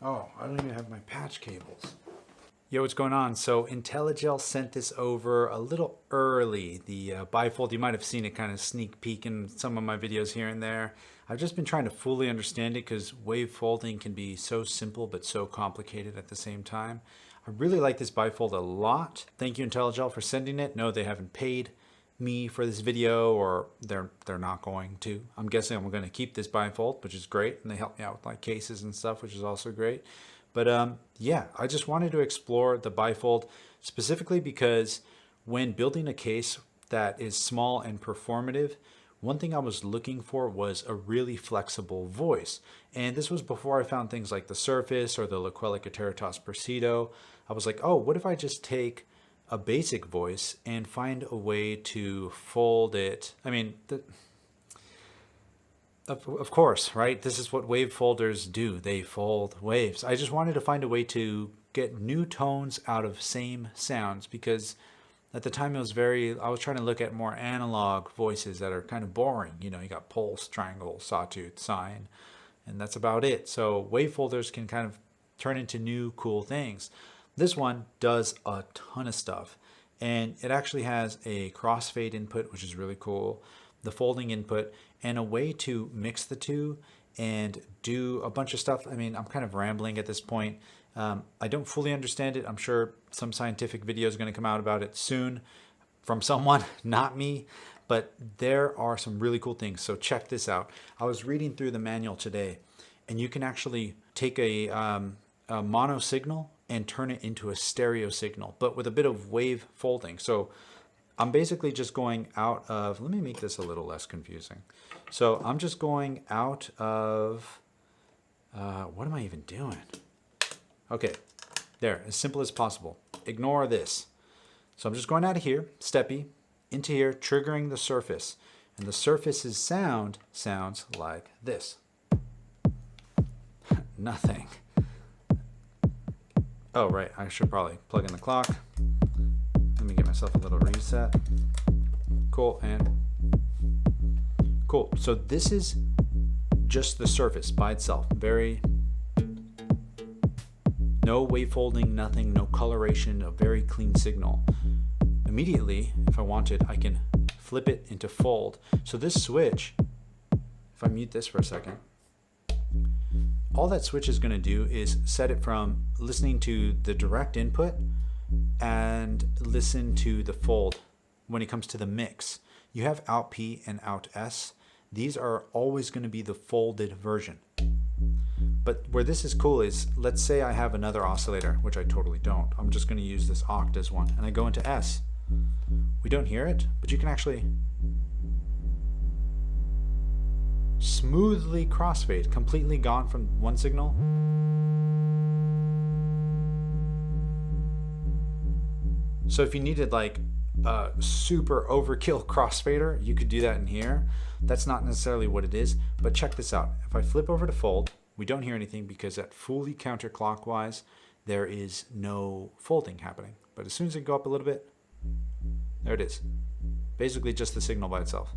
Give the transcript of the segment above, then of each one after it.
Oh, I don't even have my patch cables. Yo, what's going on? So Intellijel sent this over a little early. The bifold, you might have seen it kind of sneak peek in some of my videos here and there. I've just been trying to fully understand it because wavefolding can be so simple but so complicated at the same time. I really like this bifold a lot. Thank you, Intellijel, for sending it. No, they haven't paid me for this video, or they're not going to. I'm guessing I'm going to keep this bifold, which is great, and they help me out with like cases and stuff, which is also great. But yeah, I just wanted to explore the bifold specifically because when building a case that is small and performative, one thing I was looking for was a really flexible voice. And this was before I found things like the Surface or the Laquelic Ateritas Percedo. I was like, oh, what if I just take a basic voice and find a way to fold it? I mean, of course, right? This is what wave folders do. They fold waves. I just wanted to find a way to get new tones out of same sounds because at the time I was trying to look at more analog voices that are kind of boring. You know, you got pulse, triangle, sawtooth, sine, and that's about it. So wave folders can kind of turn into new cool things. This one does a ton of stuff, and it actually has a crossfade input, which is really cool, the folding input, and a way to mix the two and do a bunch of stuff. I mean, I'm kind of rambling at this point. I don't fully understand it. I'm sure some scientific video is going to come out about it soon from someone, not me, but there are some really cool things. So check this out. I was reading through the manual today, and you can actually take a mono signal and turn it into a stereo signal, but with a bit of wave folding. So I'm basically just going out of, let me make this a little less confusing. So I'm just going out of, what am I even doing? Okay, there, as simple as possible. Ignore this. So I'm just going out of here, steppy, into here, triggering the Surface. And the Surface's sound sounds like this. Nothing. Oh, right, I should probably plug in the clock. Let me get myself a little reset. Cool, and cool. So this is just the Surface by itself. No wavefolding, nothing, no coloration, a very clean signal. Immediately, if I wanted, I can flip it into fold. So this switch, if I mute this for a second, all that switch is going to do is set it from listening to the direct input and listen to the fold when it comes to the mix. You have out P and out S. These are always going to be the folded version. But where this is cool is, let's say I have another oscillator, which I totally don't. I'm just going to use this octaves one, and I go into S. We don't hear it, but you can actually smoothly crossfade, completely gone from one signal. So if you needed like a super overkill crossfader, you could do that in here. That's not necessarily what it is, but check this out. If I flip over to fold, we don't hear anything because at fully counterclockwise, there is no folding happening. But as soon as I go up a little bit, there it is. Basically just the signal by itself.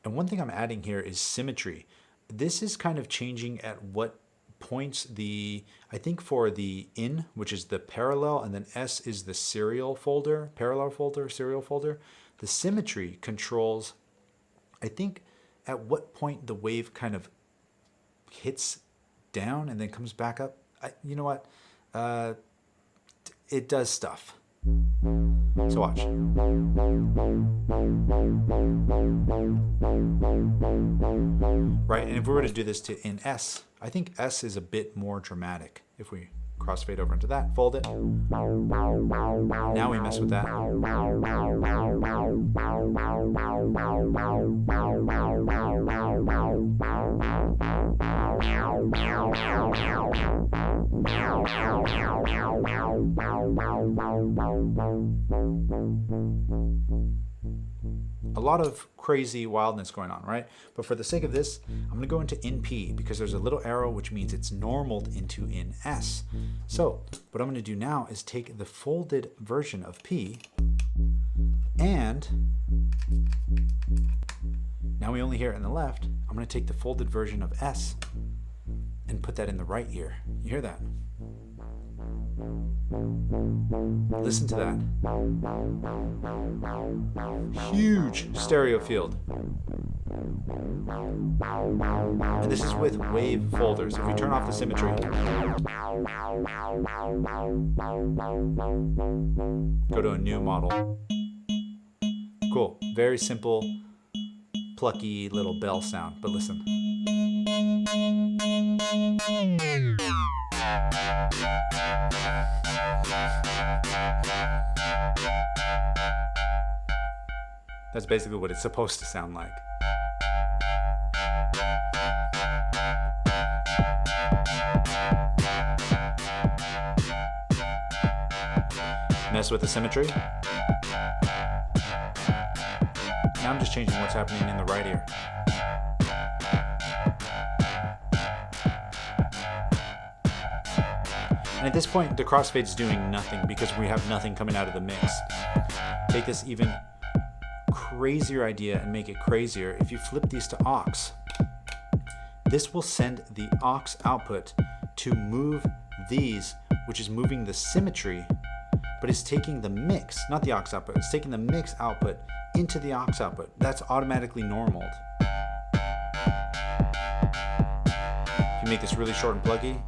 And one thing I'm adding here is symmetry. This is kind of changing at what points I think for the in, which is the parallel, and then S is the serial folder, parallel folder, serial folder. The symmetry controls, I think, at what point the wave kind of hits down and then comes back up. You know what? It does stuff. So watch. Right, and if we were to do this in S, I think S is a bit more dramatic. If we crossfade over into that, fold it. Now we mess with that. a lot of crazy wildness going on, right? But for the sake of this, I'm going to go into NP because there's a little arrow which means it's normaled into NS. So what I'm going to do now is take the folded version of P, and now we only hear it in the left. I'm going to take the folded version of S and put that in the right ear. You hear that? Listen to that. Huge stereo field. And this is with wave folders. If we turn off the symmetry, go to a new model. Cool. Very simple, plucky little bell sound, but listen. That's basically what it's supposed to sound like. Mess with the symmetry. Now I'm just changing what's happening in the right ear. And at this point, the crossfade's doing nothing because we have nothing coming out of the mix. Take this even crazier idea and make it crazier. If you flip these to aux, this will send the aux output to move these, which is moving the symmetry, but it's taking the mix, not the aux output, it's taking the mix output into the aux output. That's automatically normaled. If you make this really short and pluggy,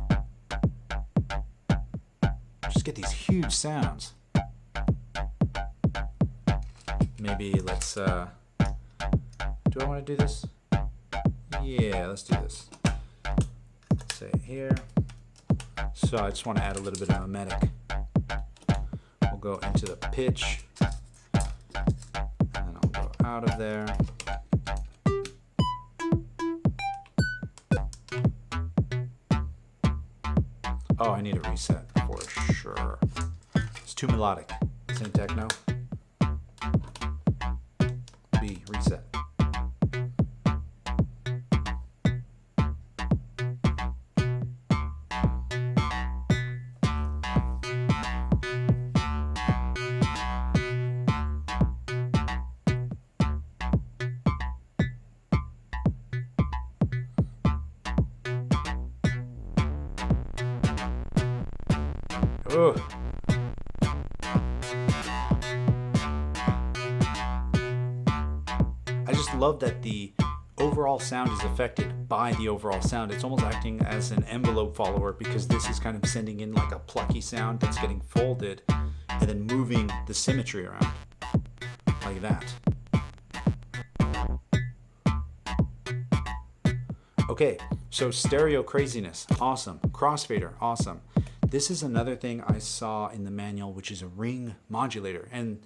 just get these huge sounds. Maybe let's, do I want to do this? Yeah, let's do this. Let's say here. So I just want to add a little bit of mimetic. We'll go into the pitch, and then I'll go out of there. Oh, I need a reset for sure. It's too melodic. This ain't techno. B, reset. Ugh. I just love that the overall sound is affected by the overall sound. It's almost acting as an envelope follower because this is kind of sending in like a plucky sound that's getting folded and then moving the symmetry around like that. Okay, so stereo craziness, awesome. Crossfader, awesome. This is another thing I saw in the manual, which is a ring modulator, and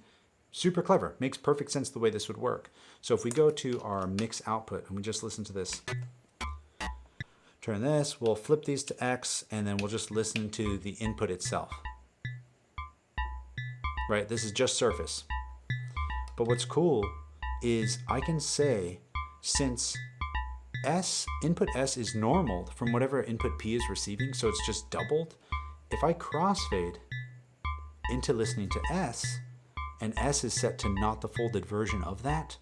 super clever. Makes perfect sense the way this would work. So if we go to our mix output and we just listen to this, turn this, we'll flip these to X, and then we'll just listen to the input itself. Right, this is just surface. But what's cool is I can say, since input S is normaled from whatever input P is receiving, so it's just doubled. If I crossfade into listening to S, and S is set to not the folded version of that,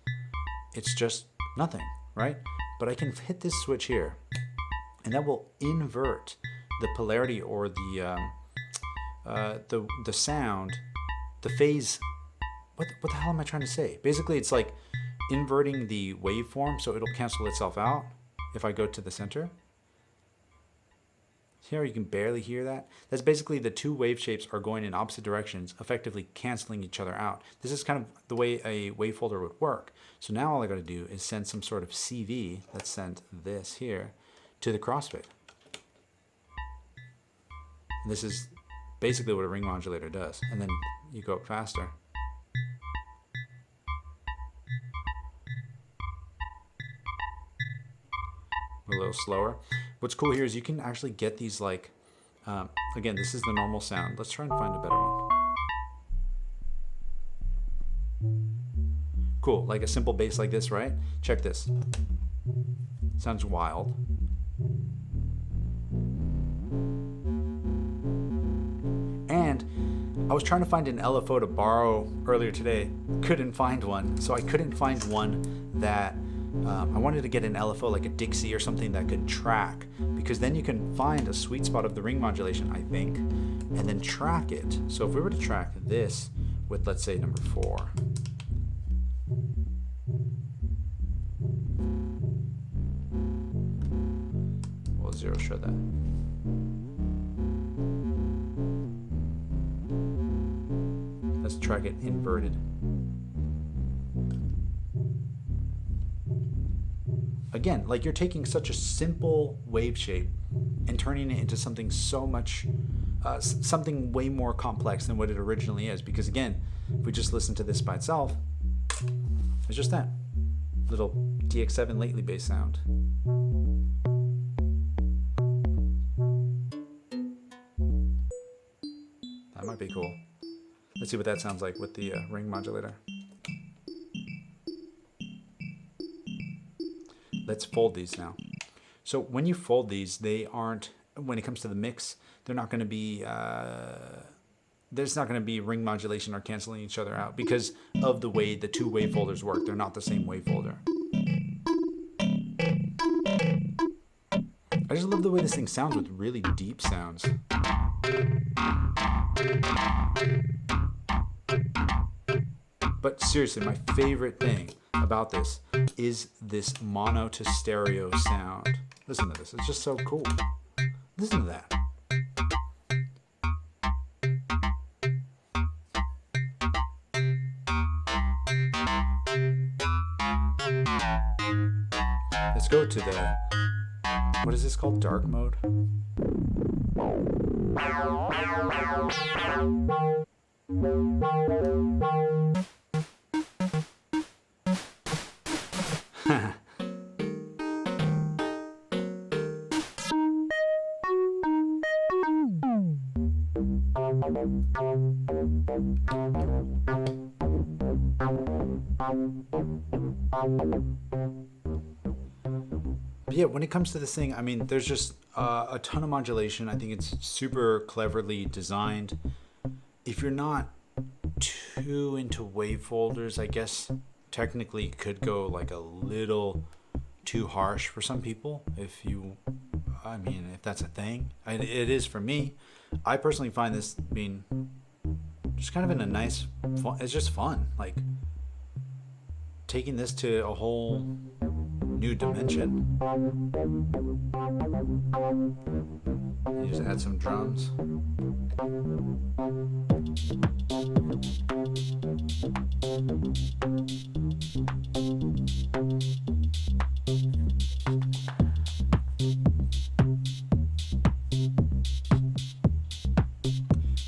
it's just nothing, right? But I can hit this switch here, and that will invert the polarity or the sound, the phase. What the hell am I trying to say? Basically, it's like inverting the waveform, so it'll cancel itself out if I go to the center. Here you can barely hear that. That's basically the two wave shapes are going in opposite directions, effectively canceling each other out. This is kind of the way a wavefolder would work. So now all I got to do is send some sort of CV, let's send this here, to the crossfade. And this is basically what a ring modulator does. And then you go up faster. A little slower. What's cool here is you can actually get these like, again, this is the normal sound. Let's try and find a better one. Cool, like a simple bass like this, right? Check this. Sounds wild. And I was trying to find an LFO to borrow earlier today. Couldn't find one. So I couldn't find one that I wanted to get an LFO like a Dixie or something that could track, because then you can find a sweet spot of the ring modulation, I think, and then track it. So if we were to track this with, let's say, number 4. We'll 0 show that. Let's track it inverted. Again, like you're taking such a simple wave shape and turning it into something so much, something way more complex than what it originally is. Because again, if we just listen to this by itself, it's just that little DX7 lately bass sound. That might be cool. Let's see what that sounds like with the ring modulator. Let's fold these now. So when you fold these, they aren't, when it comes to the mix, they're not going to be, there's not going to be ring modulation or canceling each other out because of the way the two wavefolders work. They're not the same wavefolder. I just love the way this thing sounds with really deep sounds. But seriously, my favorite thing about this is this mono to stereo sound. Listen to this, it's just so cool. Listen to that. Let's go to the, what is this called? Dark mode? Yeah, when it comes to this thing, I mean, there's just a ton of modulation. I think it's super cleverly designed. If you're not too into wavefolders, I guess technically it could go like a little too harsh for some people. If you, I mean, if that's a thing, it is for me. I personally find this being just kind of in a nice, fun, it's just fun. Like taking this to a whole new dimension. You just add some drums.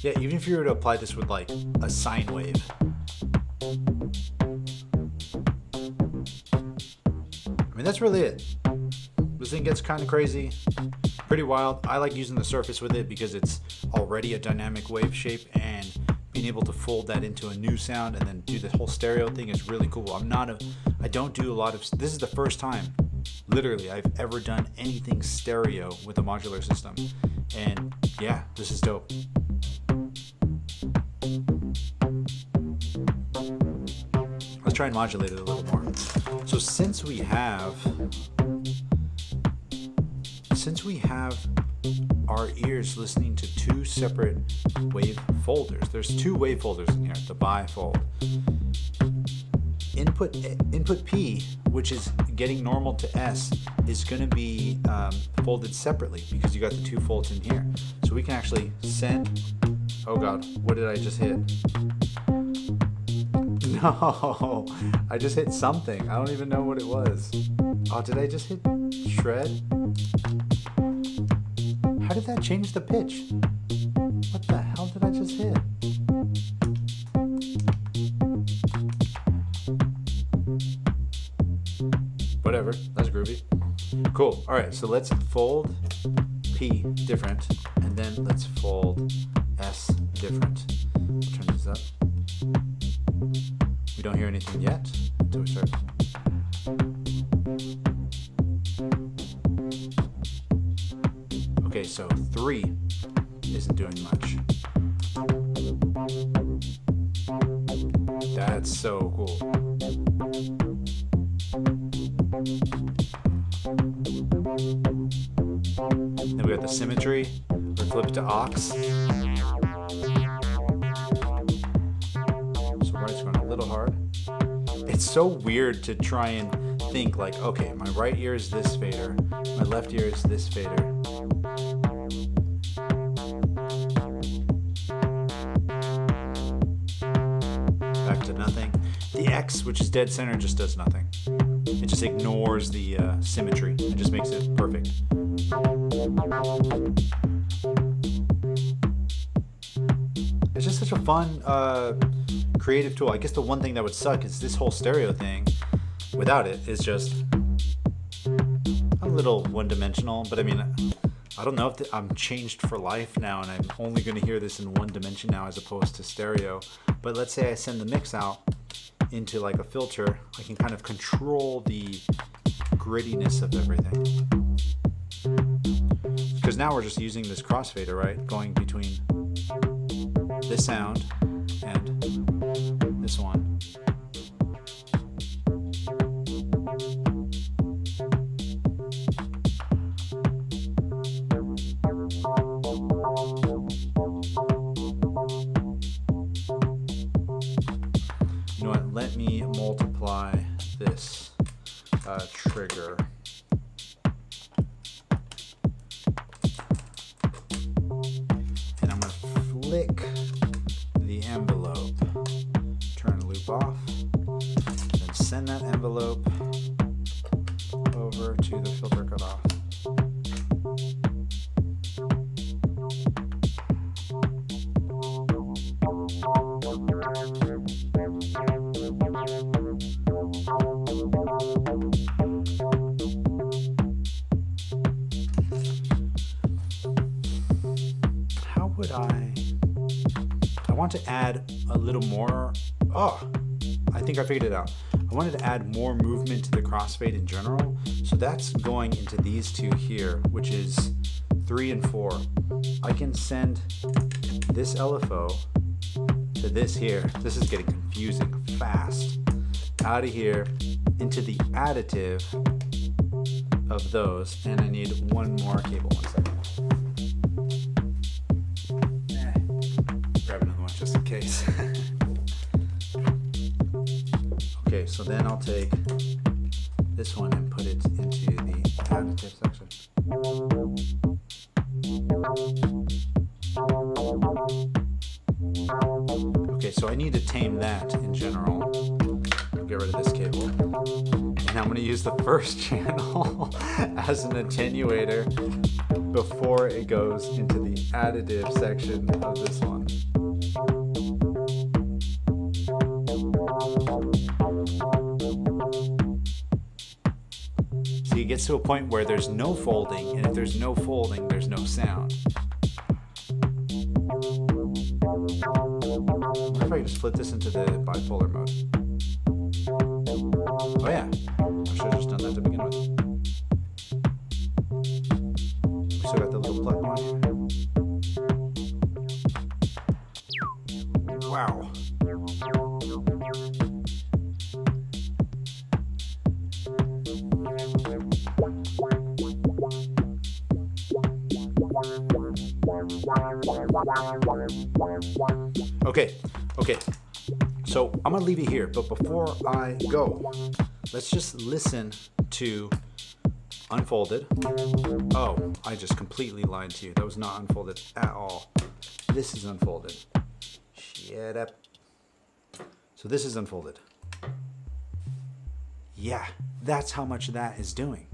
Yeah, even if you were to apply this with like a sine wave. I mean, that's really it. This thing gets kind of crazy, pretty wild. I like using the surface with it because it's already a dynamic wave shape, and being able to fold that into a new sound and then do the whole stereo thing is really cool. I don't do a lot of, this is the first time, literally, I've ever done anything stereo with a modular system. And yeah, this is dope. Let's try and modulate it a little more. So since we have our ears listening to two separate wave folders, there's two wave folders in here, the bifold. Input P, which is getting normal to S, is going to be folded separately because you got the two folds in here. So we can actually send, oh God, what did I just hit? No, I just hit something. I don't even know what it was. Oh, did I just hit shred? How did that change the pitch? What the hell did I just hit? Whatever, that's groovy. Cool, all right, so let's fold P different, and then let's fold S different. Turn these up. We don't hear anything yet. until we start. Okay, so 3 isn't doing much. That's so cool. Then we got the symmetry. We're flipped to aux. So right's going a little hard. It's so weird to try and think like, okay, my right ear is this fader, my left ear is this fader. Back to nothing. The X, which is dead center, just does nothing. It just ignores the symmetry. It just makes it perfect. It's just such a fun, creative tool. I guess the one thing that would suck is this whole stereo thing. Without it, is just a little one-dimensional. But I mean, I don't know if I'm changed for life now, and I'm only going to hear this in one dimension now as opposed to stereo. But let's say I send the mix out into like a filter, I can kind of control the grittiness of everything. Because now we're just using this crossfader, right? Going between this sound and this one. You know what? Let me multiply this trigger. And I'm going to flick the envelope, turn the loop off, then send that envelope over to the filter cutoff. How would I want to add a little more. Oh, I think I figured it out. I wanted to add more movement to the crossfade in general. So that's going into these two here, which is 3 and 4. I can send this LFO to this here. This is getting confusing fast. Out of here into the additive of those. And I need one more cable. 1 second. Grab another one just in case. Okay, so then I'll take this one and put it into the additive section. Okay, so I need to tame that in general. I'll get rid of this cable. And I'm going to use the first channel as an attenuator before it goes into the additive section of this one. See, it gets to a point where there's no folding, and if there's no folding, there's no sound. What if I just flip this into the bipolar mode? Oh yeah, I should have just done that to begin with. We still got the little plug on here. Wow. Okay, so I'm gonna leave it here, but before I go, let's just listen to Unfolded. Oh, I just completely lied to you. That was not unfolded at all. This is unfolded. Shut up. So this is unfolded. Yeah, that's how much that is doing.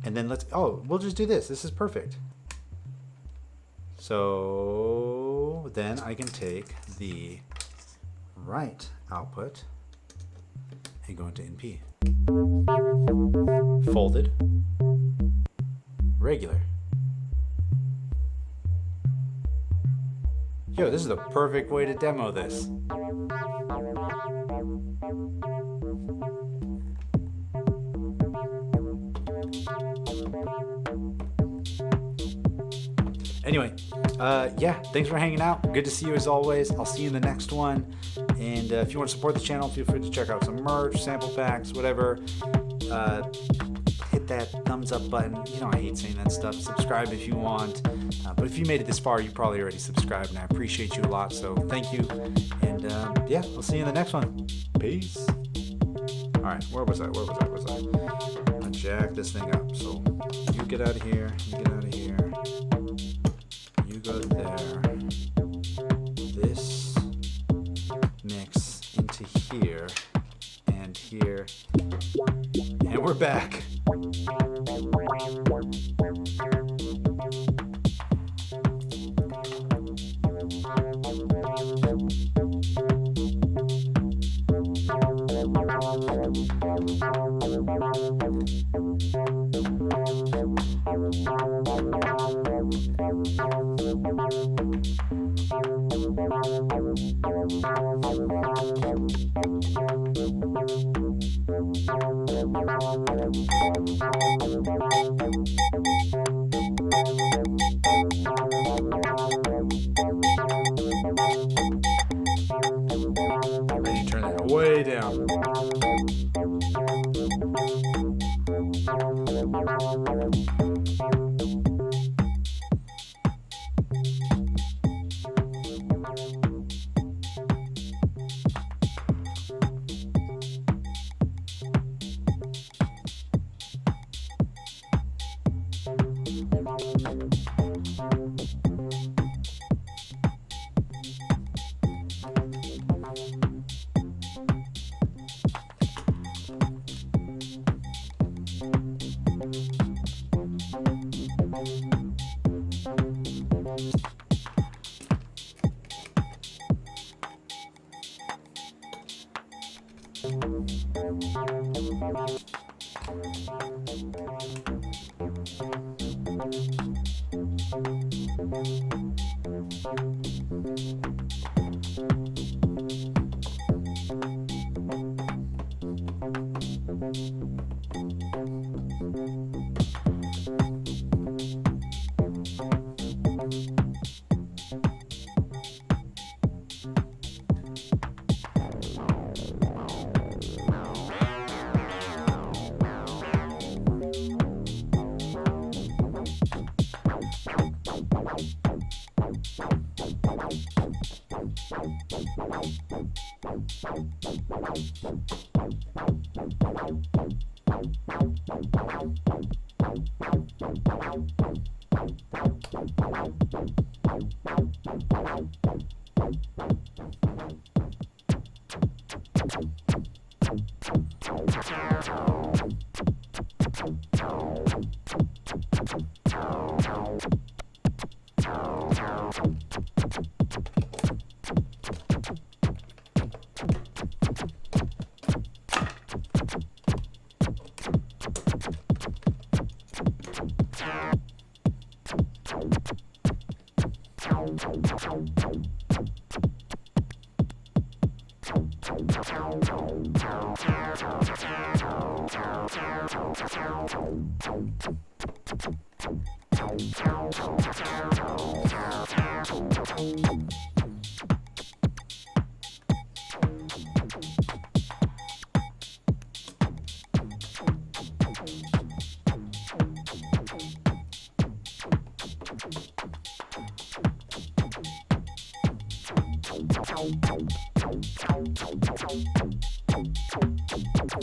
And then we'll just do this. This is perfect. So then I can take the right output and go into NP. Folded. Regular. Yo, this is the perfect way to demo this. Anyway, yeah, thanks for hanging out. Good to see you as always. I'll see you in the next one. And if you want to support the channel, feel free to check out some merch, sample packs, whatever. Hit that thumbs up button. You know I hate saying that stuff. Subscribe if you want. But if you made it this far, you probably already subscribed, and I appreciate you a lot. So thank you. And yeah, I'll see you in the next one. Peace. All right, where was I? I'll jack this thing up. So you get out of here. You get out of here. You go there. This mix into here and here. And we're back. And you turn that way down.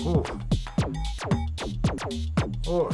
Ooh. Oh.